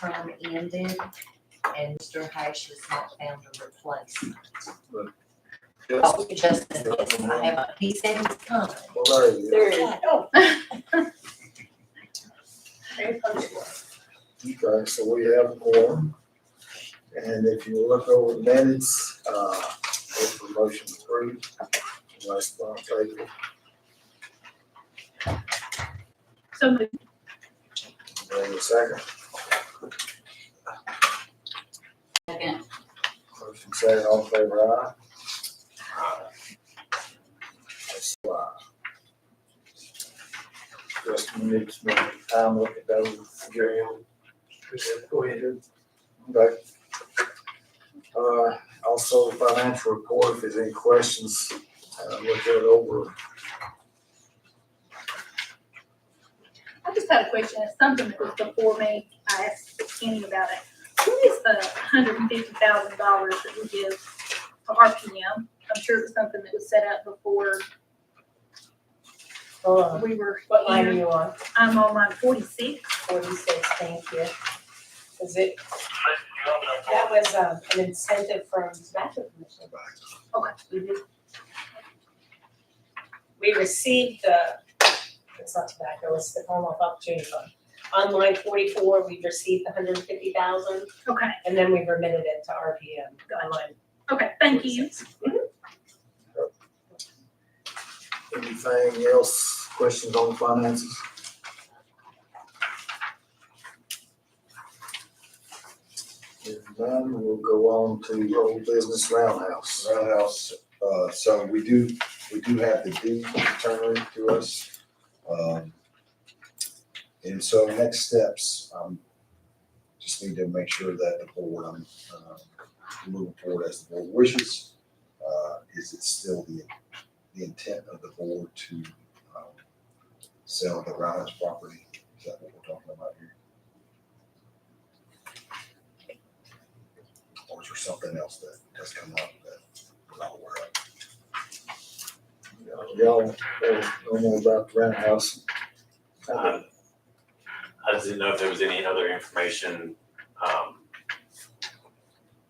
term ended and Mr. Hayes has not found a replacement. Oh, Justin, yes, I have he said he's coming. Well, there you There you Oh, Very punctual. go. Okay, so we have a quorum. And if you look over the minutes, if the motion approved, unless one favor, So moved. then the second. second. Motion second, all in favor, aye. That's aye. Just we need to spend time looking at those, Jerry. Go ahead. Okay. Also, the financial report, if there's any questions, look it over. I just had a question. It's something that was before me. I asked Kenny about it. What is the $150,000 that we give to RPM? I'm sure it was something that was set up before we were What line are here. you on? I'm on line 46. 46, thank you. Is it, that was an incentive from tobacco commission. Okay. Mhm. We received it's not tobacco, it's the Commonwealth Opportunity Fund. On line 44, we received the 150,000 Okay. and then we remitted it to RPM on line Okay. Thank you. 46. Anything else, questions on finances? If none, we'll go on to old business roundhouse. Roundhouse, so we do have the deed returned to us. And so next steps, just need to make sure that the board, moving forward as the board wishes. Is it still the intent of the board to, sell the Roundhouse property? Is that what we're talking about here? Or is there something else that has come up that we're not aware of? Y'all know more about the roundhouse? I just didn't know if there was any other information.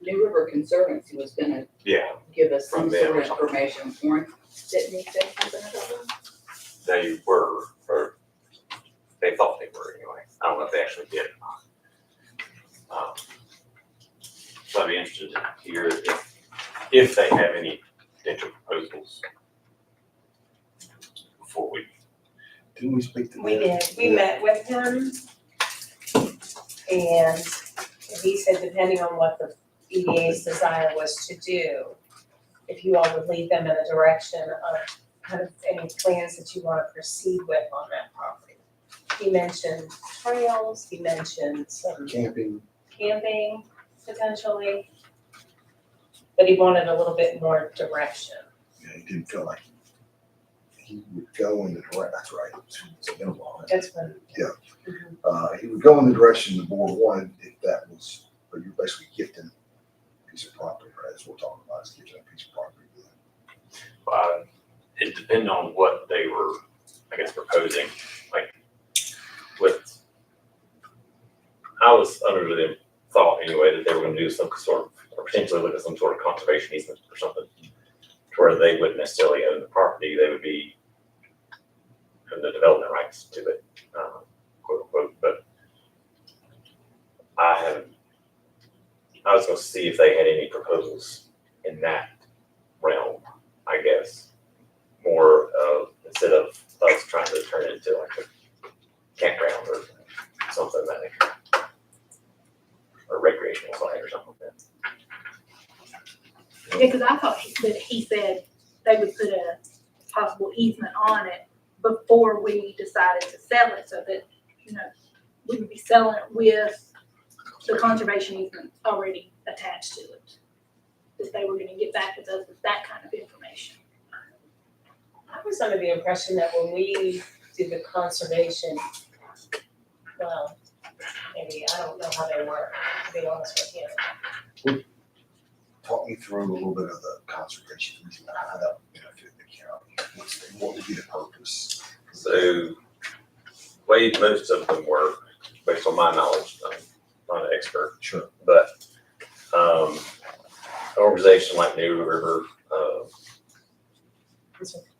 New River Conservancy was gonna Yeah, give us From some them sort or of something. information, didn't he say something about that? they were, or they thought they were anyway. I don't know if they actually did or not. So I'd be interested to hear if they have any potential proposals before we. Didn't we speak to them? We did, we met with him. And he said depending on what the EDA's desire was to do, if you all would lead them in a direction of kind of any plans that you want to proceed with on that property. He mentioned trails, he mentioned some Camping, camping potentially, but he wanted a little bit more direction. he didn't feel like he would go in the direction, that's right, it's minimal on it. That's when. Yeah. Mhm. He would go in the direction the board wanted if that was, but you're basically gifting a piece of property, right? That's what we're talking about, is gifting a piece of property. It depended on what they were, I guess, proposing. Like I was under the thought anyway that they were going to do some sort of, or potentially look at some sort of conservation easement or something, to where they wouldn't necessarily own the property, they would be having the development rights to it, quote unquote. But I was going to see if they had any proposals in that realm, I guess. More of, instead of us trying to turn it into like a campground or something that nature, or recreational site or something like that. Yeah, because I thought that he said they would put a possible easement on it before we decided to sell it, so that, we would be selling it with the conservation easement already attached to it. That they were gonna get back with us with that kind of information. I was under the impression that when we did the conservation, well, maybe, I don't know how they work, to be honest with you. Talk me through a little bit of the conservation, easement, how that would benefit the county. What would be the purpose? So, way most of them work, based on my knowledge, not an expert, Sure. but, an organization like New River,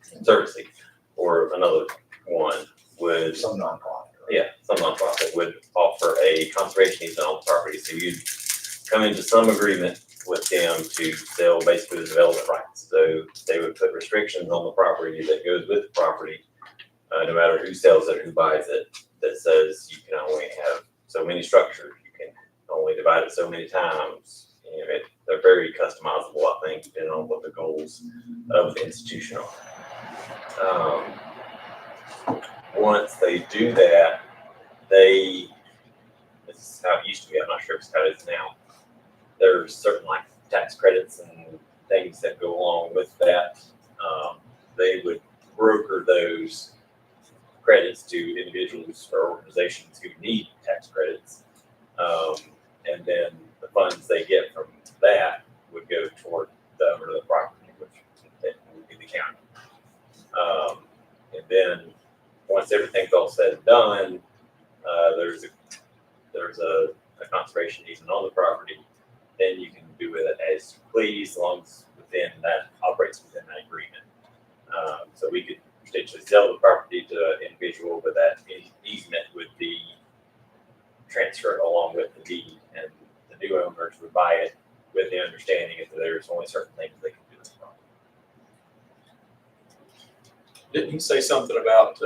Conservancy, or another one would, Some nonprofit. Right? yeah, some nonprofit would offer a conservation easement on the property, so you'd come into some agreement with them to sell basically the development rights. So they would put restrictions on the property that goes with the property, no matter who sells it or who buys it, that says you can only have so many structures, you can only divide it so many times. You know, they're very customizable, I think, depending on what the goals of the institution are. Once they do that, this is how it used to be, I'm not sure if it's how it is now. There's certain like tax credits and things that go along with that. They would broker those credits to individuals or organizations who need tax credits. And then the funds they get from that would go toward the owner of the property, which would be the county. And then once everything's all said and done, there's a conservation easement on the property. Then you can do with it as you please, as long as operates within that agreement. So we could potentially sell the property to an individual, but that easement would be transferred along with the deed, and the new owners would buy it with the understanding that there's only certain things they can do with the property. Didn't you say something about,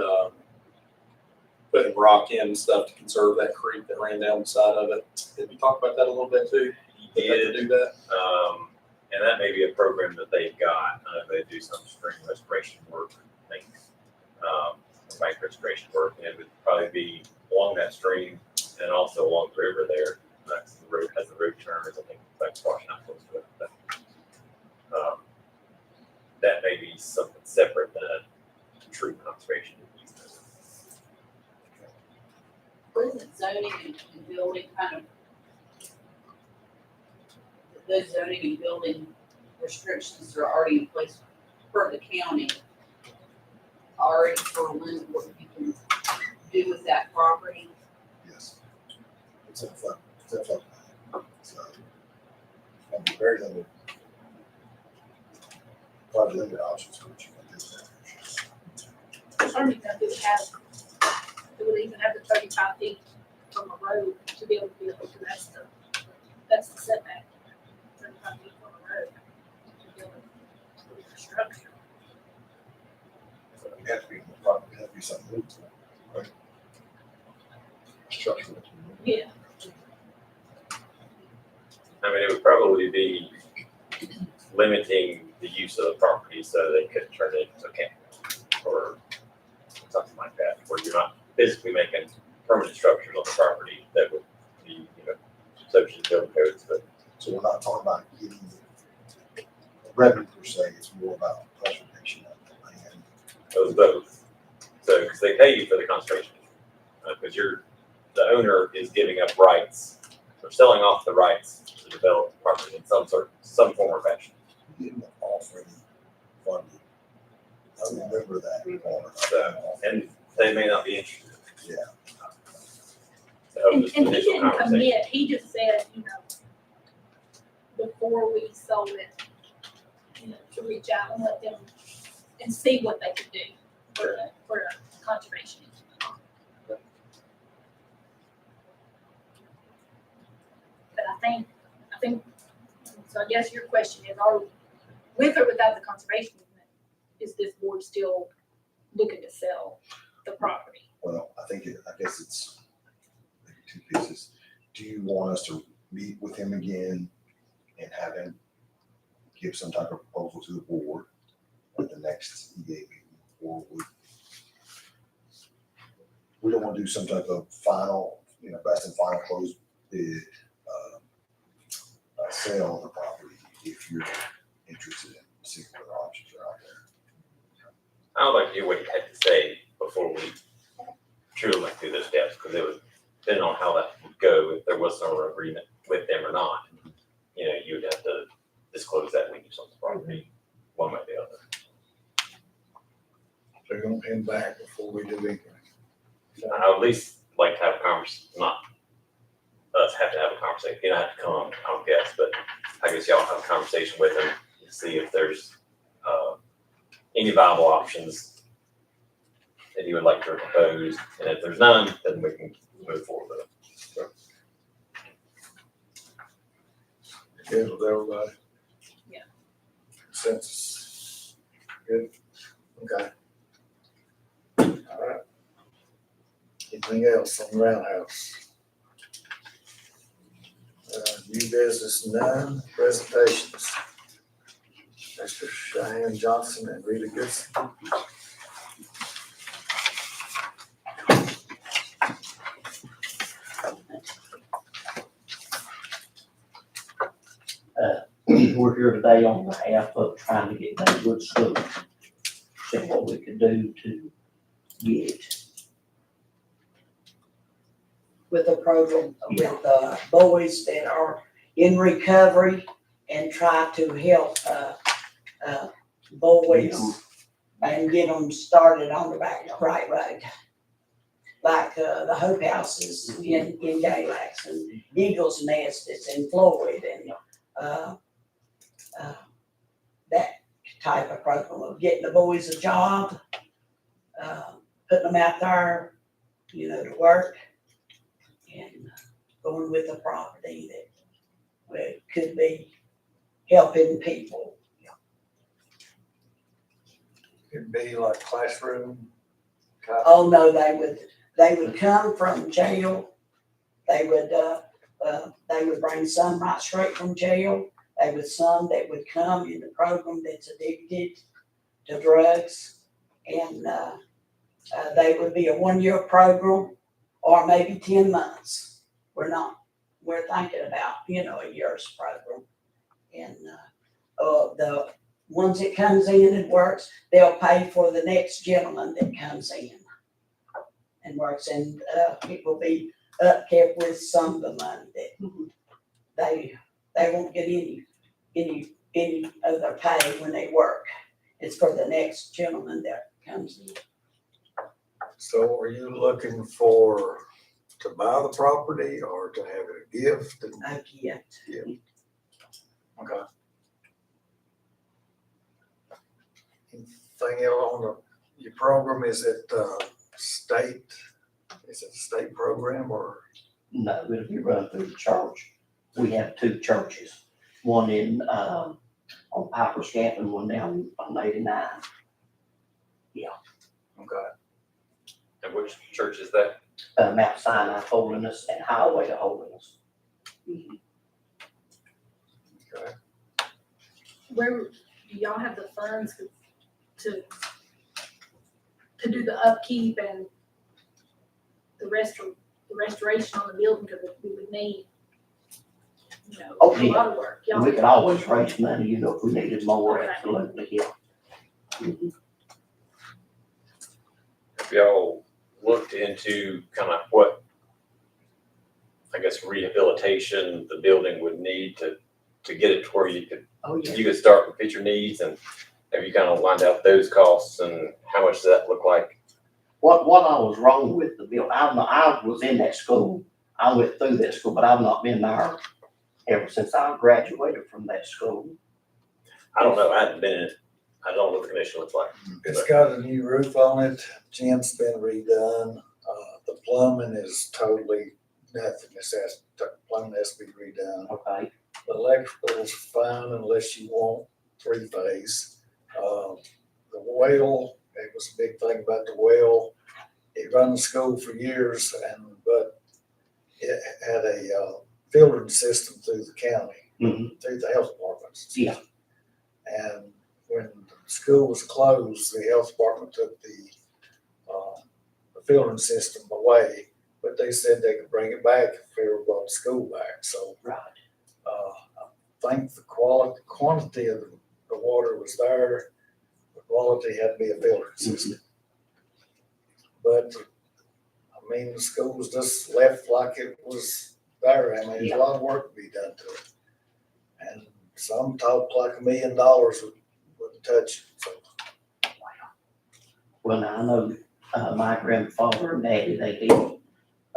putting rock in and stuff to conserve that creek that ran down the side of it? Did we talk about that a little bit too? He Did they did, do that? and that may be a program that they've got. They do some stream restoration work, I think, bank restoration work, and it would probably be along that stream and also along the river there. That's the road, as the road turns, I think that's washing out close to it. But, that may be something separate than a true conservation easement. Wasn't zoning and building kind of, those zoning and building restrictions are already in place for the county, already for limit what you can do with that property? Yes. It's a flood. So, and very limited. Quite limited options for what you can do there. I don't even know if it would even have the 35 feet from a road to be able to build, because that's the setback. 35 feet from a road to build a structure. So it has to be, probably have to be something moved, right? Structural. Yeah. I mean, it would probably be limiting the use of the property so they could turn it into a camp or something like that, where you're not physically making permanent structures on the property that would be, subject to building codes. But So we're not talking about getting revenue per se, it's more about preservation of the land. those both. So, because they pay you for the conservation, because the owner is giving up rights or selling off the rights to develop the property in some form or fashion. Getting it already funded. I remember that. So, and they may not be interested. Yeah. So, And just he initial didn't conversation. commit, he just said, before we sold it, to reach out and let them, and see what they could do for conservation. But I think, so I guess your question is, are, with or without the conservation easement, is this board still looking to sell the property? Well, I guess it's maybe two pieces. Do you want us to meet with him again and have him give some type of proposal to the board at the next EDA meeting? Or we don't want to do some type of final, best and final close bid, sale of the property if you're interested in seeing what other options are out there. I would like to hear what he had to say before we truly went through those steps, because it would depend on how that would go, if there was some agreement with them or not. You would have to disclose that when you sold the property, one way or the other. So you're gonna pay them back before we do anything. I would at least like to have a conversation, not us have to have a conversation. You don't have to come, I don't guess, but I guess y'all have a conversation with him to see if there's, any viable options that you would like to propose. And if there's none, then we can move forward with it. Good with everybody? Yeah. Consensus? Good? Okay. All right. Anything else on Roundhouse? New business, none, presentations. Mr. Cheyenne Johnson and Rita Goodson. We're here today on behalf of trying to get that good school. See what we could do to get it. With a program with boys that are in recovery and try to help boys and get them started on the right road. Like the Hope Houses in Galax and Eagle's Nest is in Floyd and that type of program of getting the boys a job, putting them out there, to work. And going with a property that could be helping people. It'd be like classroom. type. Oh, no, they would come from jail. They would bring some right straight from jail. They would some that would come in the program that's addicted to drugs. And they would be a 1-year program or maybe 10 months. We're thinking about, a year's program. And the ones that comes in and works, they'll pay for the next gentleman that comes in and works. And it will be upkept with some of the money that they won't get any other pay when they work. It's for the next gentleman that comes in. So are you looking to buy the property or to have it a gift? A gift. Okay. Anything else on your program? Is it state? Is it a state program or? No, it'll be run through the church. We have 2 churches, one on Piper's Gap and one down on 89. Okay. And which church is that? Mount Sinai Holiness and Highway to Holiness. Okay. Where do y'all have the funds to do the upkeep and the restoration on the building? Because we would need, Oh, a yeah. lot of work. We could always raise money, if we needed more, absolutely, yeah. Have y'all looked into kind of what, I guess, rehabilitation the building would need to get it to where you Oh, yeah. could start with future needs, and have you kind of lined out those costs and how much does that look like? What I was wrong with the building, I was in that school, I went through that school, but I've not been there ever since I graduated from that school. I don't know, I haven't been in it, I don't know what the condition looks like. It's got a new roof on it. Gym's been redone. The plumbing is totally nothing. Plumbing has to be redone. Okay, The electrical's fine unless you want 3-phase. The well, it was a big thing about the well. It run the school for years but it had a filtering system through the county, through the health departments. yeah, And when the school was closed, the health department took the filtering system away, but they said they could bring it back if they ever brought the school back. So right. I think the quantity of the water was there. The quality had to be a filtering system. But the school was just left like it was there. There's a lot of work to be done to it. And some talk like $1 million wouldn't touch it. So Well, now I know my grandfather and daddy, they did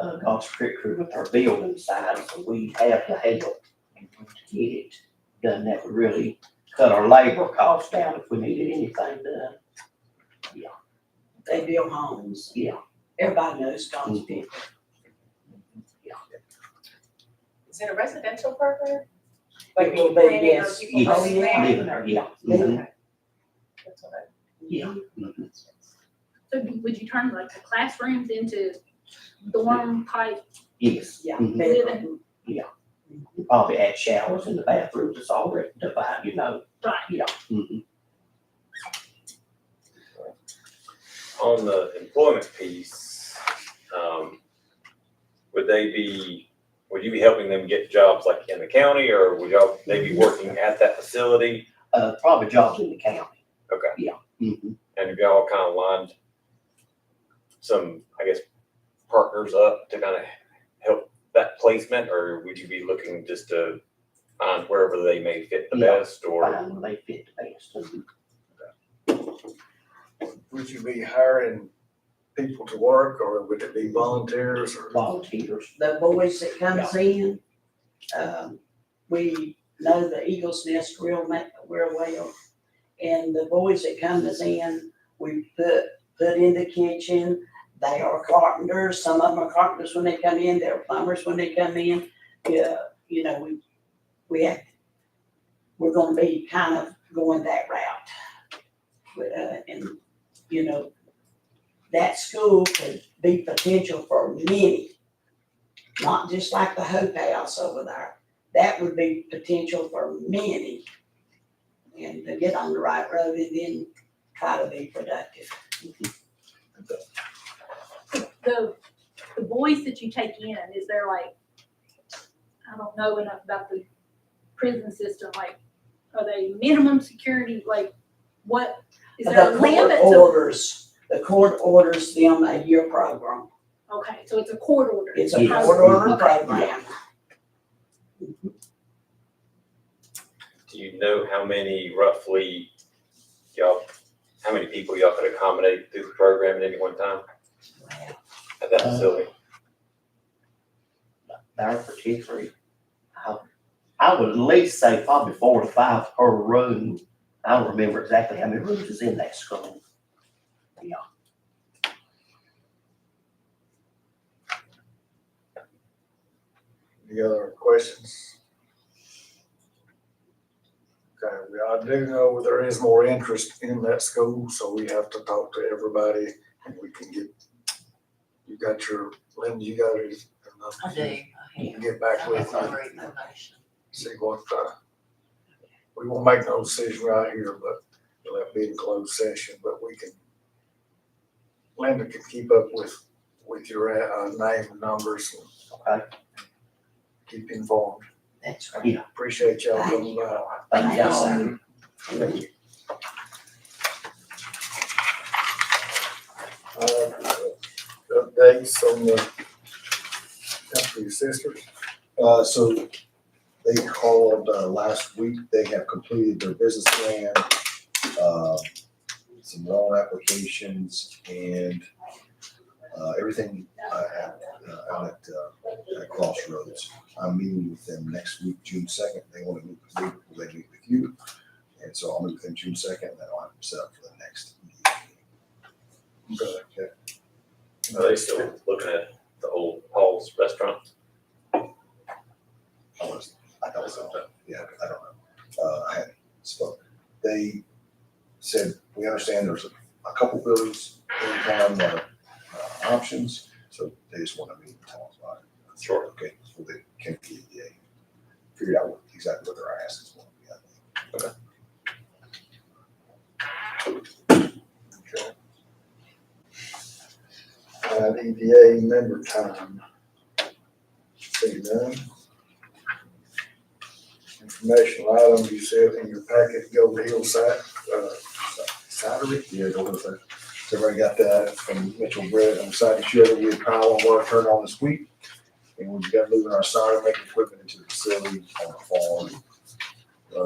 God's Creek Crew with our building side, so we have to help to get it done. That would really cut our labor costs down if we needed anything done. They build homes. Yeah. Everybody knows God's people. Is it a residential program? It will be, renting or yes. people Yes, living there? living there, yeah. Mhm. That's what I- Yeah. Mhm. So would you turn like the classrooms into dorm type? Yes. Yeah. Mhm. bedroom. Probably add showers in the bathrooms, it's already divided, you know. Right. Yeah. Mhm. On the employment piece, would you be helping them get jobs like in the county, or would they be working at that facility? Probably jobs in the county. Okay. Yeah. Mhm. And have y'all kind of lined some, I guess, partners up to kind of help that placement, or would you be looking just to find wherever they may fit the Yeah. best, or? Find where they fit the best. Mhm. Would you be hiring people to work, or would it be volunteers, or? Volunteers. The boys that comes in, we know the Eagles Nest real well. And the boys that comes in, we put in the kitchen. They are carpenters. Some of them are carpenters when they come in. They're plumbers when they come in. Yeah, you know, we're gonna be kind of going that route. And, you know, that school could be potential for many, not just like the Hope House over there. That would be potential for many. And to get on the right road and then try to be productive. The boys that you take in, is there like, I don't know enough about the prison system, like, are they minimum security, like, what, is there a limit to? The court orders them a year program. Okay, so it's a court order. It's a Yes. court order Okay. program. Do you know how many roughly how many people y'all could accommodate through the program at any one time at that facility? There particularly, I would at least say probably 4 to 5 per room. I don't remember exactly how many rooms is in that school. Yeah. Any other questions? Okay, I do know there is more interest in that school, so we have to talk to everybody, and we can get, Linda, you got it? I do, I have. Get back with That's all you, great information. see what, we won't make no decision right here, but we'll have to be in closed session, but we can, Linda can keep up with your, name and numbers and Okay. keep you informed. That's great. Yeah. Appreciate y'all coming by. Thank you. Updates on the country sisters. So they called, last week, they have completed their business plan, some loan applications and, everything, out at Crossroads. I'm meeting with them next week, June 2nd. They want to meet with me before they meet with you. And so I'll meet with them June 2nd, and then I'll have them set up for the next meeting. Okay. Are they still looking at the old Paul's restaurant? I don't know. Yeah, I don't know. I hadn't spoken. They said, we understand there's a couple buildings in town that are options, so they just want to meet and talk about it. Sure. Okay, so they can get the EDA, figure out exactly what their ask is going to be. Okay. EDA member time. See none. Informational items, you said in your packet, go to Hillside, Saturday. Yeah, go with that. So everybody got that from Mitchell Brett on site shredder. We had power and water turned on this week. And we've got moving our solder making equipment into the facility on the farm.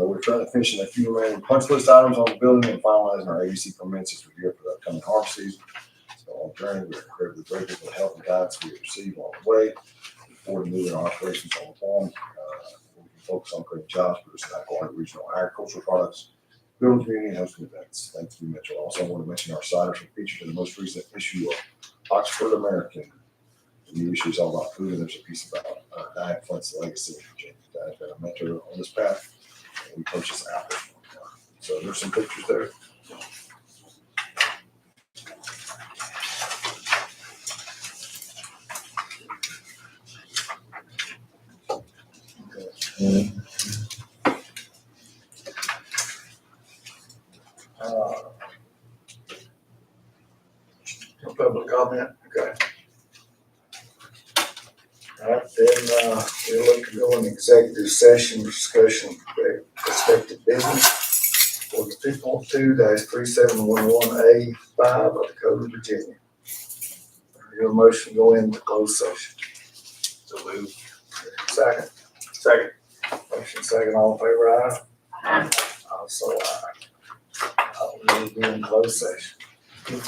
We're trying to finish a few remaining punch list items on the building and finalizing our ABC permits as we gear up for the upcoming harvest season. long journey. We're incredibly grateful for the help and guidance we have received along the way. Look forward to moving our operations on the farm. We can focus on creating jobs, producing high-quality regional agricultural products, building community and hosting events. Thank you, Mitchell. Also, I want to mention our ciders were featured in the most recent issue of Oxford American. The new issue is all about food, and there's a piece about Diane Flint's legacy in Virginia. Diane's been a mentor on this path, and we purchased apples from her. So there's some pictures there. No public comment, okay. All right, then, we'll look to go in executive session discussion, expected business for the 2.2-3711A5 of the Code of Virginia. Your motion go into closed session. So move. Second, Second. motion second, all in favor, aye? Also, aye. I'll be in closed session.